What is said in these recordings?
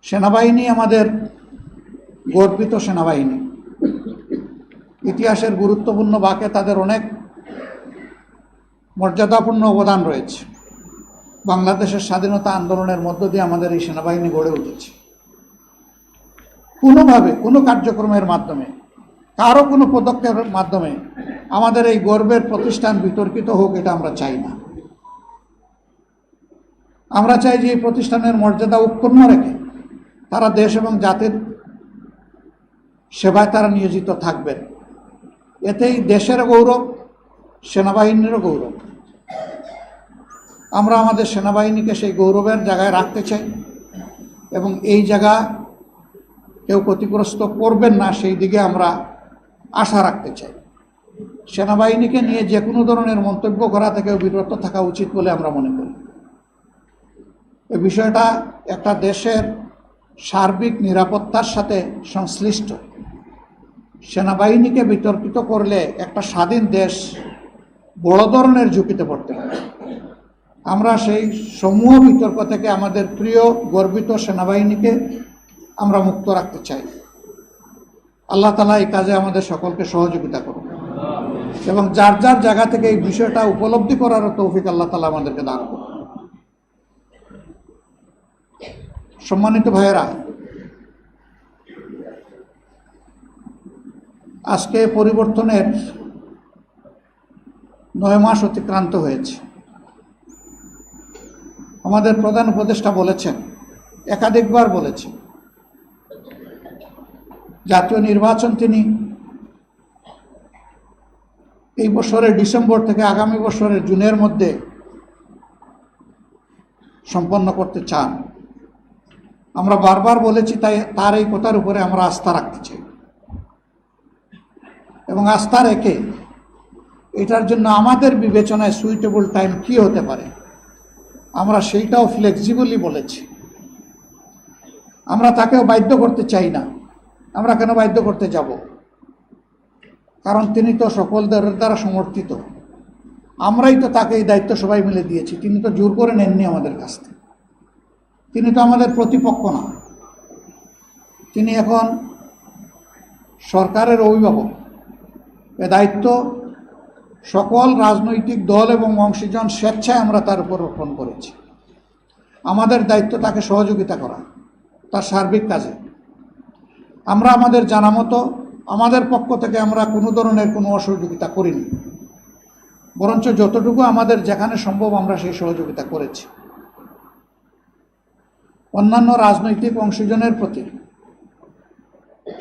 সেনাবাহিনী আমাদের গর্বিত সেনাবাহিনী, ইতিহাসের গুরুত্বপূর্ণ বাঁকে তাদের অনেক মর্যাদাপূর্ণ অবদান রয়েছে। বাংলাদেশের স্বাধীনতা আন্দোলনের মধ্য দিয়ে আমাদের এই সেনাবাহিনী গড়ে উঠেছে। কোনোভাবে কোনো কার্যক্রমের মাধ্যমে, কারো কোনো পদক্ষেপের মাধ্যমে আমাদের এই গর্বের প্রতিষ্ঠান বিতর্কিত হোক, এটা আমরা চাই না। আমরা চাই যে এই প্রতিষ্ঠানের মর্যাদা অক্ষুণ্ণ রেখে তারা দেশ এবং জাতির সেবায় তারা নিয়োজিত থাকবেন। এতেই দেশের গৌরব, সেনাবাহিনীরও গৌরব। আমরা আমাদের সেনাবাহিনীকে সেই গৌরবের জায়গায় রাখতে চাই এবং এই জায়গা কেউ ক্ষতিগ্রস্ত করবেন না, সেই দিকে আমরা আশা রাখতে চাই। সেনাবাহিনীকে নিয়ে যে কোনো ধরনের মন্তব্য করা থেকেও বিরত থাকা উচিত বলে আমরা মনে করি। এই বিষয়টা একটা দেশের সার্বিক নিরাপত্তার সাথে সংশ্লিষ্ট। সেনাবাহিনীকে বিতর্কিত করলে একটা স্বাধীন দেশ বড় ধরনের ঝুঁকিতে পড়তে পারে। আমরা সেই সমূহ বিতর্ক থেকে আমাদের প্রিয় গর্বিত সেনাবাহিনীকে আমরা মুক্ত রাখতে চাই। আল্লাহ তাআলা এই কাজে আমাদের সকলকে সহযোগিতা করুন এবং যার যার জায়গা থেকে এই বিষয়টা উপলব্ধি করার তৌফিক আল্লাহ তাআলা আমাদেরকে দান করুন। সম্মানিত ভাইয়েরা, আজকে পরিবর্তনের 9 মাস অতিক্রান্ত হয়েছে। আমাদের প্রধান উপদেষ্টা বলেছেন, একাধিকবার বলেছেন, জাতীয় নির্বাচন তিনি এই বছরের ডিসেম্বর থেকে আগামী বছরের জুনের মধ্যে সম্পন্ন করতে চান। আমরা বারবার বলেছি, তাই তার এই কথার উপরে আমরা আস্থা রাখতে চাই এবং আস্থা রেখে এটার জন্য আমাদের বিবেচনায় সুইটেবল টাইম কি হতে পারে আমরা সেইটাও ফ্লেক্সিবলি বলেছি। আমরা তাকেও বাধ্য করতে চাই না। আমরা কেন বাধ্য করতে যাব? কারণ তিনি তো সকলদের দ্বারা সমর্থিত। আমরাই তো তাকে এই দায়িত্ব সবাই মিলে দিয়েছি। তিনি তো জোর করে নেননি আমাদের কাছ থেকে। তিনি তো আমাদের প্রতিপক্ষ না। তিনি এখন সরকারের অভিভাবক। এ দায়িত্ব সকল রাজনৈতিক দল এবং অংশীজন স্বেচ্ছায় আমরা তার উপর অর্পণ করেছি। আমাদের দায়িত্ব তাকে সহযোগিতা করা তার সার্বিক কাজে। আমরা আমাদের জানা মতো আমাদের পক্ষ থেকে আমরা কোনো ধরনের কোনো অসহযোগিতা করিনি, বরঞ্চ যতটুকু আমাদের যেখানে সম্ভব আমরা সেই সহযোগিতা করেছি। অন্যান্য রাজনৈতিক অংশীজনের প্রতি,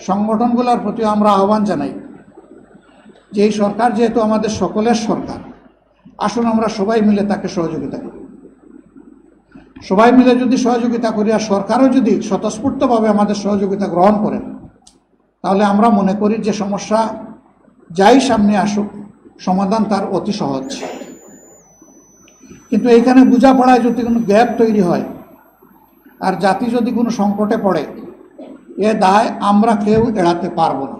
সংগঠনগুলোর প্রতি আমরা আহ্বান জানাই যে এই সরকার যেহেতু আমাদের সকলের সরকার, আসুন আমরা সবাই মিলে তাকে সহযোগিতা করি। সবাই মিলে যদি সহযোগিতা করি আর সরকারও যদি স্বতঃস্ফূর্তভাবে আমাদের সহযোগিতা গ্রহণ করেন, তাহলে আমরা মনে করি যে সমস্যা যাই সামনে আসুক, সমাধান তার অতি সহজ। কিন্তু এইখানে বোঝাপড়ায় যদি কোনো গ্যাপ তৈরি হয় আর জাতি যদি কোনো সংকটে পড়ে, এ দায় আমরা কেউ এড়াতে পারবো না।